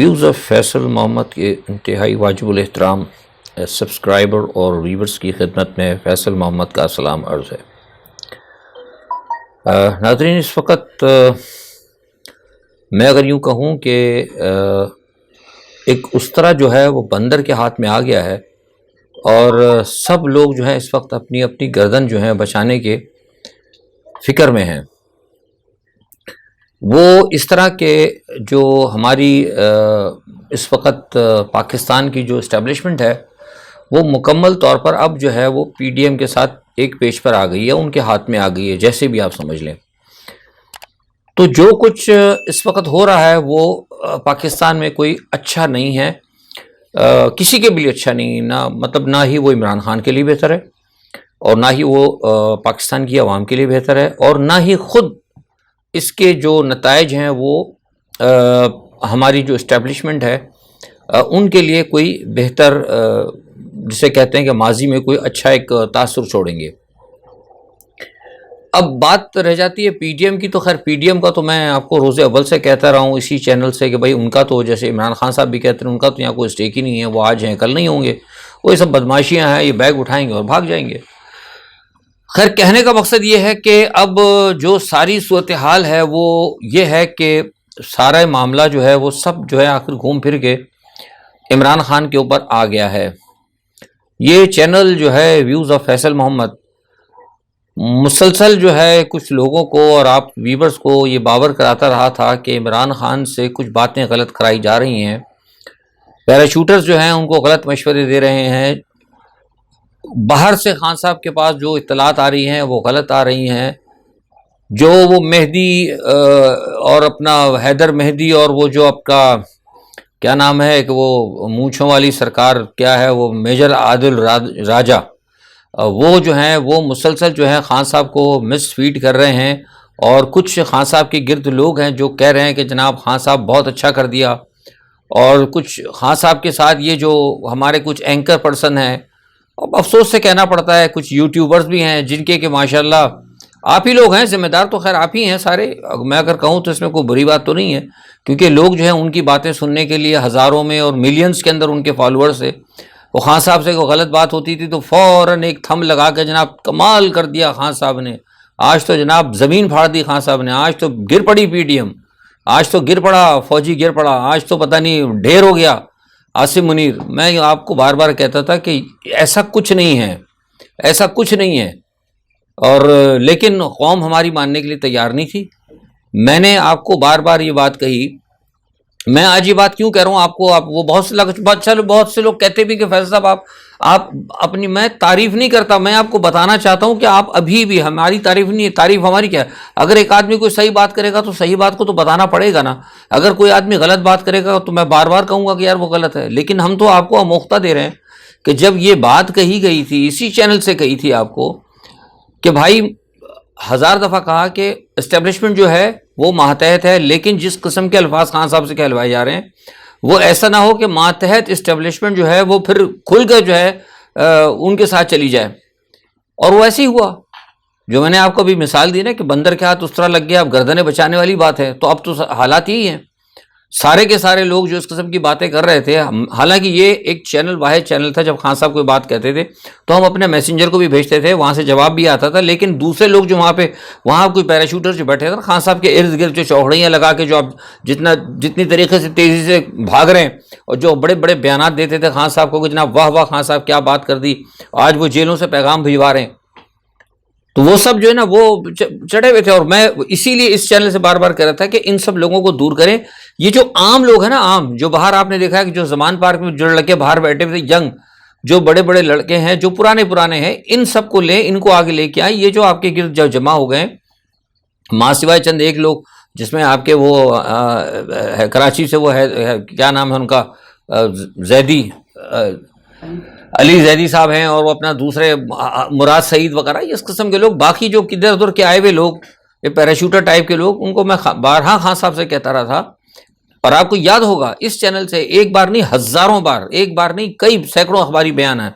Views of Faisal محمد کے انتہائی واجب الاحترام سبسکرائبر اور ویورز کی خدمت میں فیصل محمد کا سلام عرض ہے۔ ناظرین، اس وقت میں اگر یوں کہوں کہ ایک استرا جو ہے وہ بندر کے ہاتھ میں آ گیا ہے اور سب لوگ جو ہیں اس وقت اپنی اپنی گردن جو ہے بچانے کے فکر میں ہیں۔ وہ اس طرح کے جو ہماری اس وقت پاکستان کی جو اسٹیبلشمنٹ ہے وہ مکمل طور پر اب جو ہے وہ پی ڈی ایم کے ساتھ ایک پیج پر آ گئی ہے، ان کے ہاتھ میں آ گئی ہے، جیسے بھی آپ سمجھ لیں۔ تو جو کچھ اس وقت ہو رہا ہے وہ پاکستان میں کوئی اچھا نہیں ہے، کسی کے بھی اچھا نہیں، نہ ہی وہ عمران خان کے لیے بہتر ہے اور نہ ہی وہ پاکستان کی عوام کے لیے بہتر ہے، اور نہ ہی خود اس کے جو نتائج ہیں وہ ہماری جو اسٹیبلشمنٹ ہے ان کے لیے کوئی بہتر، جسے کہتے ہیں کہ ماضی میں کوئی اچھا ایک تاثر چھوڑیں گے۔ اب بات رہ جاتی ہے پی ڈی ایم کی، تو خیر پی ڈی ایم کا تو میں آپ کو روز اول سے کہتا رہا ہوں اسی چینل سے کہ بھائی ان کا تو، جیسے عمران خان صاحب بھی کہتے ہیں، ان کا تو یہاں کوئی اسٹیک ہی نہیں ہے، وہ آج ہیں کل نہیں ہوں گے، وہ یہ سب بدماشیاں ہیں، یہ بیگ اٹھائیں گے اور بھاگ جائیں گے۔ خیر کہنے کا مقصد یہ ہے کہ اب جو ساری صورتحال ہے وہ یہ ہے کہ سارا معاملہ جو ہے وہ سب جو ہے آخر گھوم پھر کے عمران خان کے اوپر آ گیا ہے۔ یہ چینل جو ہے ویوز آف فیصل محمد مسلسل جو ہے کچھ لوگوں کو اور آپ ویورز کو یہ باور کراتا رہا تھا کہ عمران خان سے کچھ باتیں غلط کرائی جا رہی ہیں، پیراشوٹرز جو ہیں ان کو غلط مشورے دے رہے ہیں، باہر سے خان صاحب کے پاس جو اطلاعات آ رہی ہیں وہ غلط آ رہی ہیں، جو وہ مہدی اور اپنا حیدر مہدی اور وہ جو آپ کا کیا نام ہے کہ وہ مونچھوں والی سرکار کیا ہے، وہ میجر عادل راجہ، وہ جو ہیں وہ مسلسل جو ہے خان صاحب کو مس فیڈ کر رہے ہیں، اور کچھ خان صاحب کے گرد لوگ ہیں جو کہہ رہے ہیں کہ جناب خان صاحب بہت اچھا کر دیا، اور کچھ خان صاحب کے ساتھ یہ جو ہمارے کچھ اینکر پرسن ہیں، اب افسوس سے کہنا پڑتا ہے کچھ یوٹیوبرز بھی ہیں جن کے کہ ماشاءاللہ آپ ہی لوگ ہیں ذمہ دار، تو خیر آپ ہی ہیں سارے، میں اگر کہوں تو اس میں کوئی بری بات تو نہیں ہے، کیونکہ لوگ جو ہیں ان کی باتیں سننے کے لیے ہزاروں میں اور ملینز کے اندر ان کے فالوورز ہے۔ وہ خان صاحب سے کوئی غلط بات ہوتی تھی تو فوراً ایک تھم لگا کے جناب کمال کر دیا خان صاحب نے، آج تو جناب زمین پھاڑ دی خان صاحب نے، آج تو گر پڑی پی ڈی ایم، آج تو گر پڑا فوجی، گر پڑا، آج تو پتہ نہیں ڈھیر ہو گیا عاصم منیر۔ میں آپ کو بار بار کہتا تھا کہ ایسا کچھ نہیں ہے، ایسا کچھ نہیں ہے، اور لیکن قوم ہماری ماننے کے لیے تیار نہیں تھی۔ میں نے آپ کو بار بار یہ بات کہی، میں آج یہ بات کیوں کہہ رہا ہوں آپ کو، آپ وہ بہت سے لوگ کہتے بھی کہ فیصل صاحب آپ اپنی، میں تعریف نہیں کرتا، میں آپ کو بتانا چاہتا ہوں کہ آپ ابھی بھی، ہماری تعریف نہیں ہے، تعریف ہماری کیا ہے، اگر ایک آدمی کوئی صحیح بات کرے گا تو صحیح بات کو تو بتانا پڑے گا نا، اگر کوئی آدمی غلط بات کرے گا تو میں بار بار کہوں گا کہ یار وہ غلط ہے، لیکن ہم تو آپ کو آموختہ دے رہے ہیں کہ جب یہ بات کہی گئی تھی اسی چینل سے کہی تھی آپ کو کہ بھائی ہزار دفعہ کہا کہ اسٹیبلشمنٹ جو ہے وہ ماتحت ہے، لیکن جس قسم کے الفاظ خان صاحب سے کہلوائے جا رہے ہیں وہ ایسا نہ ہو کہ ماتحت اسٹیبلشمنٹ جو ہے وہ پھر کھل کر جو ہے ان کے ساتھ چلی جائے، اور وہ ایسے ہی ہوا جو میں نے آپ کو ابھی مثال دی نا کہ بندر کے ہاتھ استرا لگ گیا، اب گردنیں بچانے والی بات ہے، تو اب تو حالات یہی ہیں، سارے کے سارے لوگ جو اس قسم کی باتیں کر رہے تھے، حالانکہ یہ ایک چینل واحد چینل تھا، جب خان صاحب کوئی بات کہتے تھے تو ہم اپنے میسنجر کو بھی بھیجتے تھے، وہاں سے جواب بھی آتا تھا، لیکن دوسرے لوگ جو وہاں کوئی پیراشوٹر جو بیٹھے تھے خان صاحب کے ارد گرد جو چوکڑیاں لگا کے جو اب جتنی طریقے سے تیزی سے بھاگ رہے ہیں، اور جو بڑے بڑے بیانات دیتے تھے خان صاحب کو کہ جناب واہ واہ خان صاحب کیا بات کر دی، آج وہ جیلوں سے پیغام بھجوا رہے ہیں، تو وہ سب جو ہے نا وہ چڑھے ہوئے تھے، اور میں اسی لیے اس چینل سے بار بار کہہ رہا تھا کہ ان سب لوگوں کو دور کریں۔ یہ جو عام لوگ ہیں نا، عام جو باہر آپ نے دیکھا ہے کہ جو زمان پارک میں جو لڑکے باہر بیٹھے ہوئے تھے، ینگ جو بڑے بڑے لڑکے ہیں جو پرانے ہیں، ان سب کو لیں، ان کو آگے لے کے آئیں۔ یہ جو آپ کے گرد جو جمع ہو گئے ماں سوائے چند ایک لوگ، جس میں آپ کے وہ کراچی سے وہ ہے کیا نام ہے ان کا، زیدی علی زیدی صاحب ہیں، اور وہ اپنا دوسرے مراد سعید وغیرہ، اس قسم کے لوگ، باقی جو کدھر ادھر کے آئے ہوئے لوگ، یہ پیراشوٹر ٹائپ کے لوگ، ان کو میں بارہا خان صاحب سے کہتا رہا تھا، اور آپ کو یاد ہوگا اس چینل سے ایک بار نہیں ہزاروں بار، ایک بار نہیں کئی سینکڑوں اخباری بیان ہے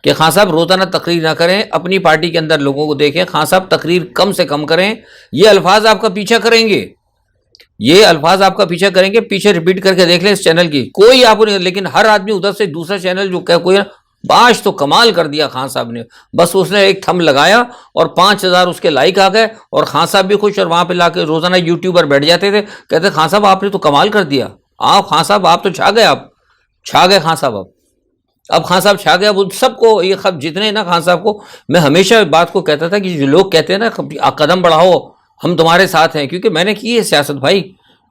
کہ خان صاحب روزانہ تقریر نہ کریں، اپنی پارٹی کے اندر لوگوں کو دیکھیں، خان صاحب تقریر کم سے کم کریں، یہ الفاظ آپ کا پیچھا کریں گے، یہ الفاظ آپ کا پیچھے کریں گے, پیچھے ریپیٹ کر کے دیکھ لیں اس چینل کی, کوئی آپ نہیں, لیکن ہر آدمی ادھر سے دوسرا چینل جو کہ کوئی باش تو کمال کر دیا خان صاحب نے, بس اس نے ایک تھم لگایا اور 5000 اس کے لائک آ گئے, اور خان صاحب بھی خوش, اور وہاں پہ لا کے روزانہ یوٹیوبر بیٹھ جاتے تھے, کہتے خان صاحب آپ نے تو کمال کر دیا, آپ خان صاحب آپ تو چھا گئے, آپ چھا گئے خان صاحب. اب خان صاحب چھا گیا, وہ سب کو یہ خب جتنے نا خان صاحب کو, میں ہمیشہ بات کو کہتا تھا کہ جو لوگ کہتے ہیں نا قدم بڑھاؤ ہم تمہارے ساتھ ہیں, کیونکہ میں نے کی ہے سیاست بھائی.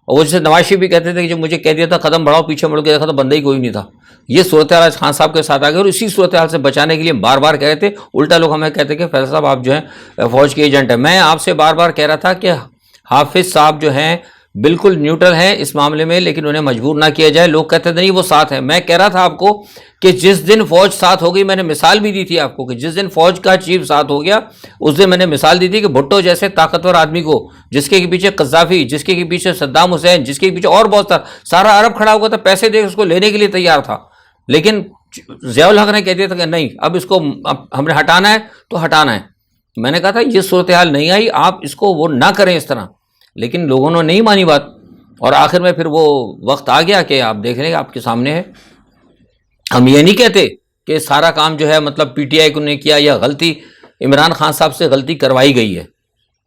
اور وہ جیسے نواز شریف بھی کہتے تھے کہ جو مجھے کہہ دیا تھا قدم بڑھاؤ, پیچھے مڑ کے دیکھا تو بندہ ہی کوئی نہیں تھا. یہ صورتحال آج خان صاحب کے ساتھ آ گئی, اور اسی صورتحال سے بچانے کے لیے بار بار کہہ رہے تھے. الٹا لوگ ہمیں کہتے کہ فیصل صاحب آپ جو ہیں فوج کے ایجنٹ ہیں. میں آپ سے بار بار کہہ رہا تھا کہ حافظ صاحب جو ہیں بالکل نیوٹرل ہیں اس معاملے میں, لیکن انہیں مجبور نہ کیا جائے. لوگ کہتے تھے نہیں وہ ساتھ ہیں. میں کہہ رہا تھا آپ کو کہ جس دن فوج ساتھ ہو گئی, میں نے مثال بھی دی تھی آپ کو کہ جس دن فوج کا چیف ساتھ ہو گیا اس دن میں نے مثال دی تھی کہ بھٹو جیسے طاقتور آدمی کو, جس کے پیچھے قذافی, جس کے پیچھے صدام حسین, جس کے پیچھے اور بہت سارا عرب کھڑا ہوا تھا, پیسے دے اس کو لینے کے لیے تیار تھا, لیکن ضیاء الحق نے کہہ دیا تھا کہ نہیں اب اس کو ہم نے ہٹانا ہے تو ہٹانا ہے. میں نے کہا تھا یہ صورتحال نہیں آئی, آپ اس کو وہ نہ کریں اس طرح, لیکن لوگوں نے نہیں مانی بات, اور آخر میں پھر وہ وقت آ گیا کہ آپ دیکھ لیں آپ کے سامنے ہے. ہم یہ نہیں کہتے کہ سارا کام جو ہے مطلب پی ٹی آئی کو نے کیا یا غلطی عمران خان صاحب سے غلطی کروائی گئی ہے,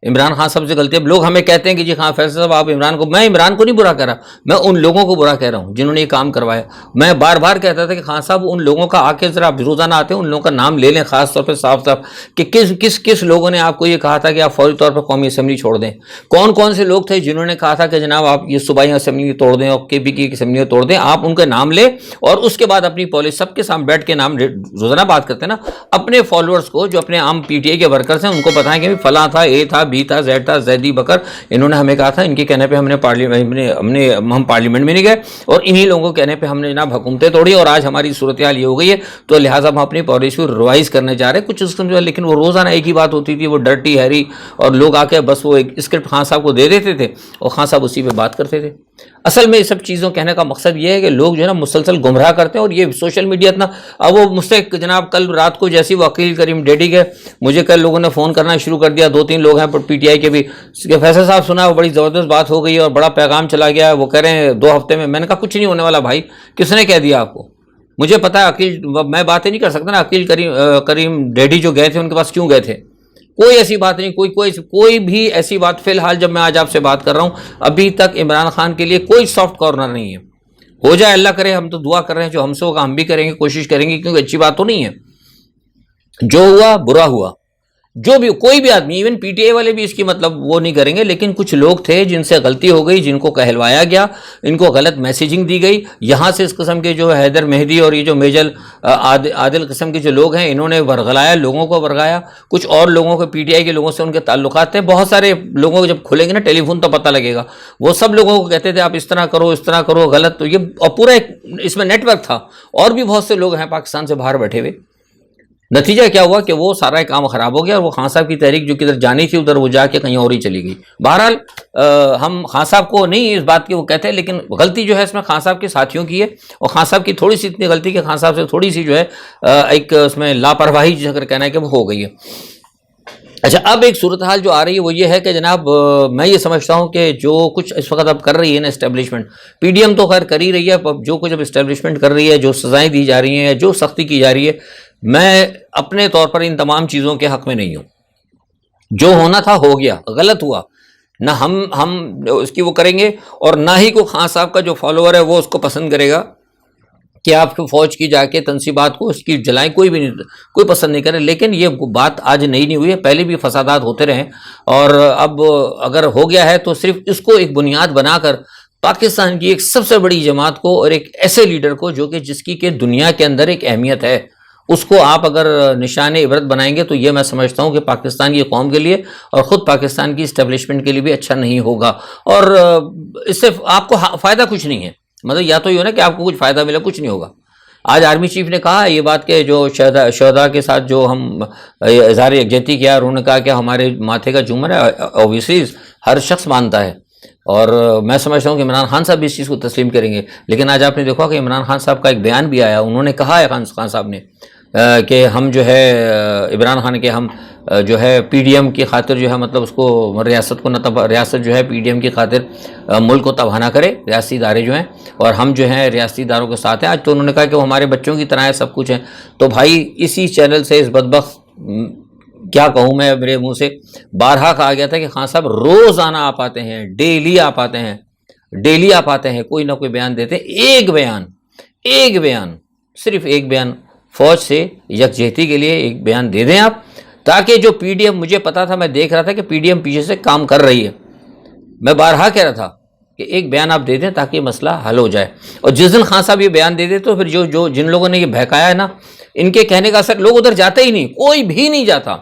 عمران خان صاحب سے غلطی. اب لوگ ہمیں کہتے ہیں کہ جی خان فیصل صاحب آپ عمران کو, میں عمران کو نہیں برا کہہ رہا, میں ان لوگوں کو برا کہہ رہا ہوں جنہوں نے یہ کام کروایا. میں بار بار کہتا تھا کہ خان صاحب ان لوگوں کا آ کے ذرا روزانہ آتے ہیں ان لوگوں کا نام لے لیں خاص طور پہ صاف صاف, کہ کس لوگوں نے آپ کو یہ کہا تھا کہ آپ فوری طور پر قومی اسمبلی چھوڑ دیں. کون کون سے لوگ تھے جنہوں نے کہا تھا کہ جناب آپ یہ صوبائی اسمبلی توڑ دیں اور کے پی کی اسمبلی توڑ دیں. آپ ان کا نام لیں اور اس کے بعد اپنی پالیسی سب کے سامنے بیٹھ کے نام روزانہ بات کرتے ہیں نا, اپنے فالوورس کو جو اپنے عام پی ٹی آئی کے ورکرس ہیں ان کو بتائیں کہ فلاں تھا, اے تھا, بی تھا, زیڈ تھا, زیدی بکر, انہوں نے ہمیں کہا تھا, ان کے کہنے پہ ہم پارلیمنٹ میں نہیں گئے, اور انہی لوگوں کے کہنے پہ ہم نے جناب حکومتیں توڑی, اور آج ہماری صورتحال یہ ہو گئی ہے, تو لہٰذا ہم اپنی پالیسی ریوائز کرنے جا رہے ہیں کچھ اس میں. لیکن وہ روزانہ ایک ہی بات ہوتی تھی, وہ ڈرٹی ہیری, اور لوگ آ کے بس وہ ایک اسکرپٹ خان صاحب کو دے دیتے تھے اور خان صاحب اسی پہ بات کرتے تھے. اصل میں یہ سب چیزوں کہنے کا مقصد یہ ہے کہ لوگ جو ہے نا مسلسل گمراہ کرتے ہیں, اور یہ سوشل میڈیا اتنا. اب وہ مجھ سے جناب کل رات کو جیسی وہ عقیل کریم ڈیڈی کے مجھے کل لوگوں نے فون کرنا شروع کر دیا, 2-3 لوگ ہیں پی ٹی آئی کے بھی, کہ فیصل صاحب سنا وہ بڑی زبردست بات ہو گئی اور بڑا پیغام چلا گیا, وہ کہہ رہے ہیں 2 ہفتے میں. میں نے کہا کچھ نہیں ہونے والا بھائی, کس نے کہہ دیا آپ کو؟ مجھے پتا ہے عقیل, میں باتیں نہیں کر سکتا نا, عقیل کریم ڈیڈی جو گئے تھے ان کے پاس کیوں گئے تھے, کوئی ایسی بات نہیں, کوئی بھی ایسی بات. فی الحال جب میں آج آپ سے بات کر رہا ہوں, ابھی تک عمران خان کے لیے کوئی سافٹ کارنر نہیں ہے. ہو جائے اللہ کرے, ہم تو دعا کر رہے ہیں, جو ہم سے ہوگا ہم بھی کریں گے, کوشش کریں گے, کیونکہ اچھی بات تو نہیں ہے. جو ہوا برا ہوا, جو بھی کوئی بھی آدمی, ایون پی ٹی آئی والے بھی اس کی مطلب وہ نہیں کریں گے, لیکن کچھ لوگ تھے جن سے غلطی ہو گئی, جن کو کہلوایا گیا, ان کو غلط میسیجنگ دی گئی. یہاں سے اس قسم کے جو حیدر مہدی اور یہ جو میجر عادل قسم کے جو لوگ ہیں, انہوں نے ورغلایا, لوگوں کو ورغایا. کچھ اور لوگوں کو پی ٹی آئی کے لوگوں سے ان کے تعلقات تھے. بہت سارے لوگوں کو جب کھلیں گے نا ٹیلی فون تو پتہ لگے گا, وہ سب لوگوں کو کہتے تھے آپ اس طرح کرو, اس طرح کرو, غلط. تو یہ اور پورا ایک اس میں نیٹ ورک تھا, اور بھی بہت سے لوگ ہیں پاکستان سے باہر بیٹھے ہوئے. نتیجہ کیا ہوا کہ وہ سارا کام خراب ہو گیا, اور وہ خان صاحب کی تحریک جو کدھر جانی تھی ادھر وہ جا کے کہیں اور ہی چلی گئی. بہرحال ہم خان صاحب کو نہیں اس بات کی وہ کہتے ہیں, لیکن غلطی جو ہے اس میں خان صاحب کے ساتھیوں کی ہے, اور خان صاحب کی تھوڑی سی اتنی غلطی کہ خان صاحب سے تھوڑی سی جو ہے ایک اس میں لاپرواہی جس کا کہنا ہے کہ وہ ہو گئی ہے. اچھا, اب ایک صورتحال جو آ رہی ہے وہ یہ ہے کہ جناب میں یہ سمجھتا ہوں کہ جو کچھ اس وقت اب کر رہی ہے نا اسٹیبلشمنٹ, پی ڈی ایم تو خیر کر ہی رہی ہے, جو کچھ اب اسٹیبلشمنٹ کر رہی ہے, جو سزائیں دی جا رہی ہیں, جو سختی کی جا رہی ہے, میں اپنے طور پر ان تمام چیزوں کے حق میں نہیں ہوں. جو ہونا تھا ہو گیا, غلط ہوا, نہ ہم اس کی وہ کریں گے, اور نہ ہی کوئی خان صاحب کا جو فالوور ہے وہ اس کو پسند کرے گا کہ آپ کو فوج کی جا کے تنصیبات کو اس کی جلائیں, کوئی بھی نہیں, کوئی پسند نہیں کرے. لیکن یہ بات آج نہیں ہوئی ہے, پہلے بھی فسادات ہوتے رہے, اور اب اگر ہو گیا ہے تو صرف اس کو ایک بنیاد بنا کر پاکستان کی ایک سب سے بڑی جماعت کو اور ایک ایسے لیڈر کو جو کہ جس کی کہ دنیا کے اندر ایک اہمیت ہے, اس کو آپ اگر نشان عبرت بنائیں گے تو یہ میں سمجھتا ہوں کہ پاکستان کی قوم کے لیے اور خود پاکستان کی اسٹیبلشمنٹ کے لیے بھی اچھا نہیں ہوگا. اور اس سے آپ کو فائدہ کچھ نہیں ہے, مطلب یا تو یہ نا کہ آپ کو کچھ فائدہ ملے, کچھ نہیں ہوگا. آج آرمی چیف نے کہا یہ بات کہ جو شہداء کے ساتھ جو ہم اظہار یکجہتی کیا, انہوں نے کہا کہ ہمارے ماتھے کا جھومر ہے, اوبیسلی ہر شخص مانتا ہے, اور میں سمجھتا ہوں کہ عمران خان صاحب بھی اس چیز کو تسلیم کریں گے. لیکن آج آپ نے دیکھا کہ عمران خان صاحب کا ایک بیان بھی آیا, انہوں نے کہا ہے خان صاحب نے کہ ہم جو ہے عمران خان کے ہم جو ہے پی ڈی ایم کی خاطر جو ہے مطلب اس کو ریاست کو ریاست جو ہے پی ڈی ایم کی خاطر ملک کو تباہ نہ کرے، ریاستی ادارے جو ہیں، اور ہم جو ہیں ریاستی اداروں کے ساتھ ہیں۔ آج تو انہوں نے کہا کہ وہ ہمارے بچوں کی طرح ہے، سب کچھ ہے۔ تو بھائی اسی چینل سے اس بدبخت، کیا کہوں میں، میرے منہ سے بارہا کہا گیا تھا کہ خان صاحب روزانہ آپ آتے ہیں، ڈیلی آپ آتے ہیں، کوئی نہ کوئی بیان دیتے ہیں۔ ایک بیان، صرف ایک بیان فوج سے یکجہتی کے لیے ایک بیان دے دیں آپ، تاکہ جو پی ڈی ایم، مجھے پتا تھا، میں دیکھ رہا تھا کہ پی ڈی ایم پیچھے سے کام کر رہی ہے، میں بارہا کہہ رہا تھا کہ ایک بیان آپ دے دیں تاکہ یہ مسئلہ حل ہو جائے۔ اور جس دن خان صاحب یہ بیان دے دیں تو پھر جن لوگوں نے یہ بہکایا ہے نا، ان کے کہنے کا اثر، لوگ ادھر جاتے ہی نہیں، کوئی بھی نہیں جاتا،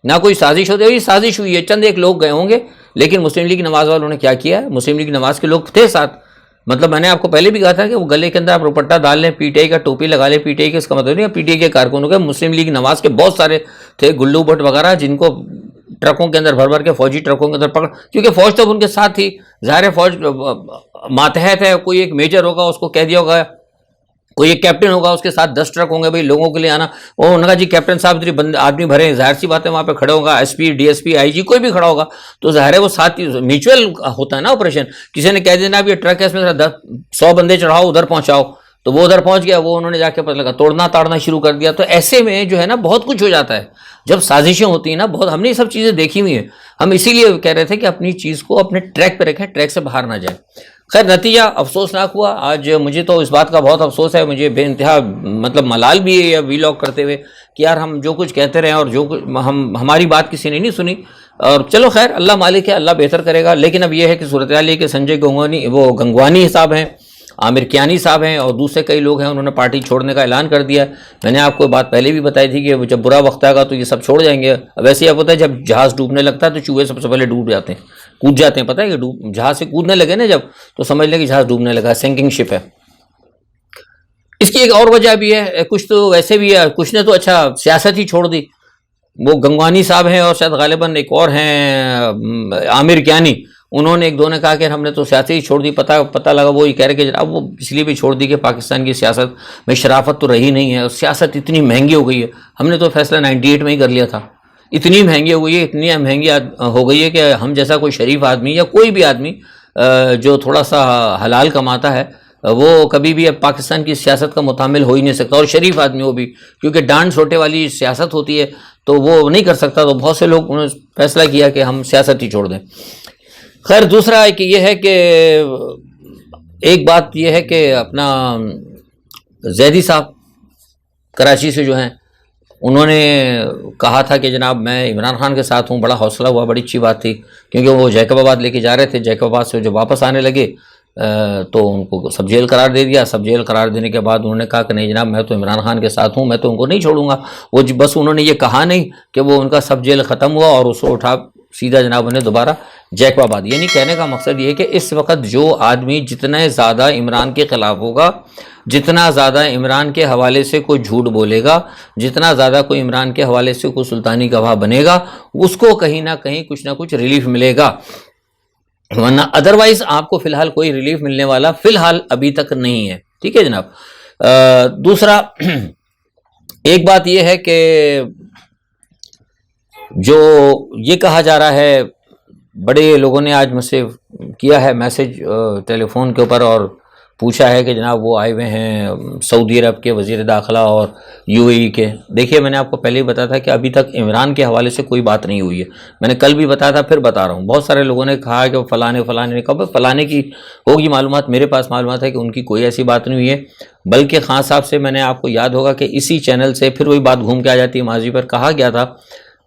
نہ کوئی سازش ہوتی ہے۔ سازش ہوئی ہے، چند ایک لوگ گئے ہوں گے، لیکن مسلم لیگ نواز والوں نے کیا کیا ہے، مسلم لیگ نواز کے لوگ تھے ساتھ۔ مطلب میں نے آپ کو پہلے بھی کہا تھا کہ وہ گلے کے اندر آپ دوپٹہ ڈال لیں، پی ٹی آئی کا ٹوپی لگا لیں، پی ٹی آئی کے، اس کا مطلب نہیں پی ٹی آئی کے کارکنوں کے، مسلم لیگ نواز کے بہت سارے تھے، گلو بٹ وغیرہ، جن کو ٹرکوں کے اندر بھر کے، فوجی ٹرکوں کے اندر پکڑ، کیونکہ فوج تو ان کے ساتھ تھی، ظاہر ہے فوج ماتحت ہے، کوئی ایک میجر ہوگا اس کو کہہ دیا ہوگا، کوئی ایک کیپٹن ہوگا اس کے ساتھ 10 ٹرک ہوں گے بھائی لوگوں کے لیے آنا، اور انہوں نے کہا جی کیپٹن صاحب آدمی بھرے ہیں، ظاہر سی بات ہے وہاں پہ کھڑے ہوگا، S P, D S P, I G, کوئی بھی کھڑا ہوگا، تو ظاہر ہے وہ ساتھ میوچل ہوتا ہے نا آپریشن۔ کسی نے کہہ دینا اب یہ ٹرک ہے اس میں 100 بندے چڑھاؤ، ادھر پہنچاؤ، تو وہ ادھر پہنچ گیا، وہ انہوں نے جا کے پتہ لگا توڑنا تاڑنا شروع کر دیا۔ تو ایسے میں جو ہے نا بہت کچھ ہو جاتا ہے جب سازشیں ہوتی ہیں نا، بہت، ہم نے یہ سب چیزیں دیکھی ہوئی ہیں، ہم اسی لیے کہہ رہے تھے کہ اپنی چیز کو اپنے ٹریک پہ رکھیں، ٹریک سے باہر نہ جائیں۔ خیر نتیجہ افسوسناک ہوا آج، مجھے تو اس بات کا بہت افسوس ہے، مجھے بے انتہا مطلب ملال بھی ہے وی لاگ کرتے ہوئے کہ یار ہم جو کچھ کہتے رہے اور جو کچھ ہماری بات کسی نے نہیں سنی، اور چلو خیر اللہ مالک ہے، اللہ بہتر کرے گا۔ لیکن اب یہ ہے کہ صورتحال یہ کہ سنجے گنگوانی صاحب ہیں، عامر کیانی صاحب ہیں، اور دوسرے کئی لوگ ہیں، انہوں نے پارٹی چھوڑنے کا اعلان کر دیا۔ میں نے آپ کو بات پہلے بھی بتائی تھی کہ جب برا وقت آئے گا تو یہ سب چھوڑ جائیں گے۔ ویسے آپ پتہ ہے جب جہاز ڈوبنے لگتا ہے تو چوہے سب سے پہلے کود جاتے ہیں، پتہ ہے کہ جہاز سے کودنے لگے نا جب، تو سمجھ لیں کہ جہاز ڈوبنے لگا، سینکنگ شپ ہے۔ اس کی ایک اور وجہ بھی ہے، کچھ تو ویسے بھی ہے، کچھ نے تو اچھا سیاست ہی چھوڑ دی، وہ گنگوانی صاحب ہیں اور شاید غالباً ایک اور ہیں عامر کیانی، انہوں نے ایک دو نے کہا کہ ہم نے تو سیاست ہی چھوڑ دی۔ پتہ لگا وہ یہ کہہ رہے کہ جناب وہ اس لیے بھی چھوڑ دی کہ پاکستان کی سیاست میں شرافت تو رہی نہیں ہے، اور سیاست اتنی مہنگی ہو گئی ہے، ہم نے تو فیصلہ 98 میں ہی کر لیا تھا، اتنی مہنگی ہو گئی ہے، اتنی مہنگی ہو گئی ہے کہ ہم جیسا کوئی شریف آدمی یا کوئی بھی آدمی جو تھوڑا سا حلال کماتا ہے وہ کبھی بھی اب پاکستان کی سیاست کا متحمل ہو ہی نہیں سکتا، اور شریف آدمی وہ بھی، کیونکہ ڈانٹ چھوٹے والی سیاست ہوتی ہے تو وہ نہیں کر سکتا۔ تو بہت سے لوگ انہوں نے فیصلہ کیا کہ ہم سیاست ہی چھوڑ دیں۔ خیر دوسرا کہ یہ ہے کہ ایک بات یہ ہے کہ اپنا زیدی صاحب کراچی سے جو ہیں، انہوں نے کہا تھا کہ جناب میں عمران خان کے ساتھ ہوں، بڑا حوصلہ ہوا، بڑی اچھی بات تھی، کیونکہ وہ جیکب آباد لے کے جا رہے تھے، جیکب آباد سے جب واپس آنے لگے تو ان کو سب جیل قرار دے دیا۔ سب جیل قرار دینے کے بعد انہوں نے کہا کہ نہیں جناب میں تو عمران خان کے ساتھ ہوں، میں تو ان کو نہیں چھوڑوں گا۔ وہ بس انہوں نے یہ کہا نہیں کہ وہ ان کا سب جیل ختم ہوا اور اس کو اٹھا سیدھا جناب انہیں دوبارہ جیکب آباد۔ یعنی کہنے کا مقصد یہ ہے کہ اس وقت جو آدمی جتنے زیادہ عمران کے خلاف ہوگا، جتنا زیادہ عمران کے حوالے سے کوئی جھوٹ بولے گا، جتنا زیادہ کوئی عمران کے حوالے سے کوئی سلطانی گواہ بنے گا، اس کو کہیں نہ کہیں کچھ نہ کچھ ریلیف ملے گا، ورنہ ادروائز آپ کو فی الحال کوئی ریلیف ملنے والا فی الحال ابھی تک نہیں ہے۔ ٹھیک ہے جناب۔ دوسرا ایک بات یہ ہے کہ جو یہ کہا جا رہا ہے، بڑے لوگوں نے آج مجھ سے کیا ہے میسج ٹیلی فون کے اوپر اور پوچھا ہے کہ جناب وہ آئے ہوئے ہیں سعودی عرب کے وزیر داخلہ اور یو اے ای کے۔ دیکھیے میں نے آپ کو پہلے ہی بتایا تھا کہ ابھی تک عمران کے حوالے سے کوئی بات نہیں ہوئی ہے، میں نے کل بھی بتایا تھا، پھر بتا رہا ہوں۔ بہت سارے لوگوں نے کہا کہ فلانے نے کہا فلانے کی ہوگی معلومات، میرے پاس معلومات ہے کہ ان کی کوئی ایسی بات نہیں ہوئی ہے، بلکہ خان صاحب سے میں نے آپ کو یاد ہوگا کہ اسی چینل سے پھر وہی بات گھوم کے آ جاتی ہے، ماضی پر کہا گیا تھا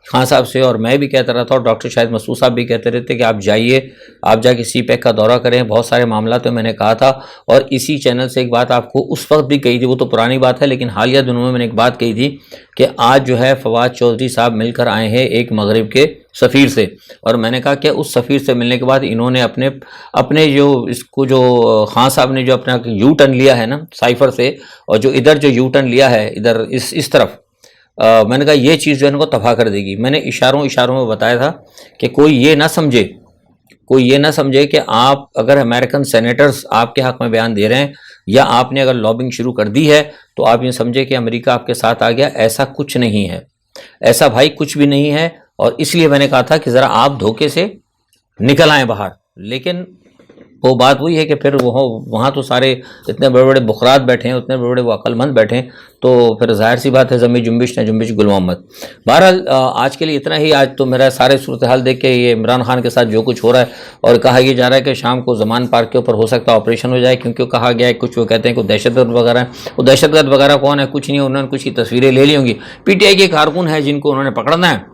خان صاحب سے، اور میں بھی کہتا رہتا اور ڈاکٹر شاہد مسعود صاحب بھی کہتے رہتے کہ آپ جائیے، آپ جا کے سی پیک کا دورہ کریں، بہت سارے معاملات میں نے کہا تھا۔ اور اسی چینل سے ایک بات آپ کو اس وقت بھی کہی تھی، وہ تو پرانی بات ہے، لیکن حالیہ دنوں میں نے ایک بات کہی تھی کہ آج جو ہے فواد چودھری صاحب مل کر آئے ہیں ایک مغرب کے سفیر سے، اور میں نے کہا کہ اس سفیر سے ملنے کے بعد انہوں نے اپنے جو اس کو جو خان صاحب نے جو اپنا یو ٹرن لیا ہے نا سائفر سے، اور جو ادھر جو یو ٹرن لیا ہے ادھر اس طرف، میں نے کہا یہ چیز جو ہے ان کو تباہ کر دے گی۔ میں نے اشاروں میں بتایا تھا کہ کوئی یہ نہ سمجھے کہ آپ اگر امریکن سینیٹرز آپ کے حق میں بیان دے رہے ہیں یا آپ نے اگر لابنگ شروع کر دی ہے تو آپ یہ سمجھے کہ امریکہ آپ کے ساتھ آ گیا. ایسا کچھ نہیں ہے، ایسا بھائی کچھ بھی نہیں ہے. اور اس لیے میں نے کہا تھا کہ ذرا آپ دھوکے سے نکل آئیں باہر. لیکن وہ بات وہی ہے کہ پھر وہاں تو سارے اتنے بڑے بڑے بخرات بیٹھے ہیں، اتنے بڑے بڑے وہ عقل مند بیٹھے ہیں، تو پھر ظاہر سی بات ہے زمین جنبش نہ جنبش گل محمد. بہرحال آج کے لیے اتنا ہی. آج تو میرا سارے صورتحال دیکھ کے یہ عمران خان کے ساتھ جو کچھ ہو رہا ہے، اور کہا یہ جا رہا ہے کہ شام کو زمان پارک کے اوپر ہو سکتا ہے آپریشن ہو جائے، کیونکہ کہا گیا ہے کچھ وہ کہتے ہیں کہ دہشت گرد وغیرہ ہیں. وہ دہشت گرد وغیرہ کون ہے؟ کچھ نہیں ہے، انہوں نے کچھ کی تصویریں لے لی ہوں گی. پی ٹی آئی کے کارکن ہیں جن کو انہوں نے پکڑنا ہے.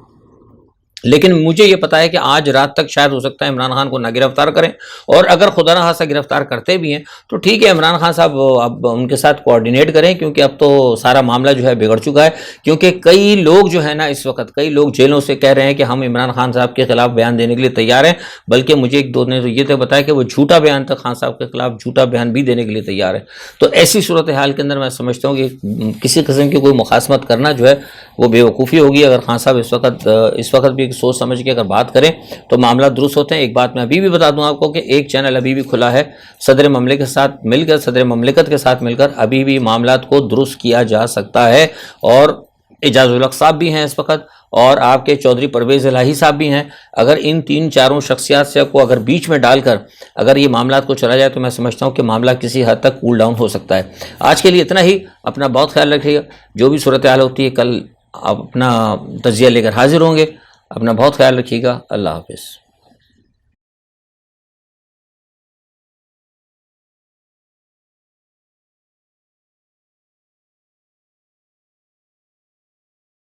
لیکن مجھے یہ پتا ہے کہ آج رات تک شاید ہو سکتا ہے عمران خان کو نہ گرفتار کریں، اور اگر خدا نخواستہ گرفتار کرتے بھی ہیں تو ٹھیک ہے، عمران خان صاحب اب ان کے ساتھ کوآرڈینیٹ کریں، کیونکہ اب تو سارا معاملہ جو ہے بگڑ چکا ہے. کیونکہ کئی لوگ جو ہے نا اس وقت کئی لوگ جیلوں سے کہہ رہے ہیں کہ ہم عمران خان صاحب کے خلاف بیان دینے کے لیے تیار ہیں. بلکہ مجھے ایک دو نے تو یہ تو بتایا کہ وہ جھوٹا بیان تک خان صاحب کے خلاف جھوٹا بیان بھی دینے کے لیے تیار ہے. تو ایسی صورتحال کے اندر میں سمجھتا ہوں کہ کسی قسم کی کوئی مخاصمت کرنا جو ہے وہ بے وقوفی ہوگی. اگر خان صاحب اس وقت بھی سوچ سمجھ کے اگر بات کریں تو معاملہ درست ہوتے ہیں. ایک بات میں ابھی بھی بتا دوں آپ کو کہ ایک چینل ابھی بھی کھلا ہے، صدر مملکت کے ساتھ مل کر ابھی بھی معاملات کو درست کیا جا سکتا ہے. اور اعجاز الحق صاحب بھی ہیں اس وقت، اور آپ کے چودھری پرویز الہی صاحب بھی ہیں. اگر ان تین چاروں شخصیات سے کو اگر بیچ میں ڈال کر اگر یہ معاملات کو چلا جائے تو میں سمجھتا ہوں کہ معاملہ کسی حد تک کول ڈاؤن ہو سکتا ہے. آج کے لیے اتنا ہی. اپنا بہت خیال رکھیے گا. جو بھی صورتحال ہوتی ہے کل آپ اپنا تجزیہ لے کر حاضر ہوں گے. اپنا بہت خیال رکھیے گا. اللہ حافظ.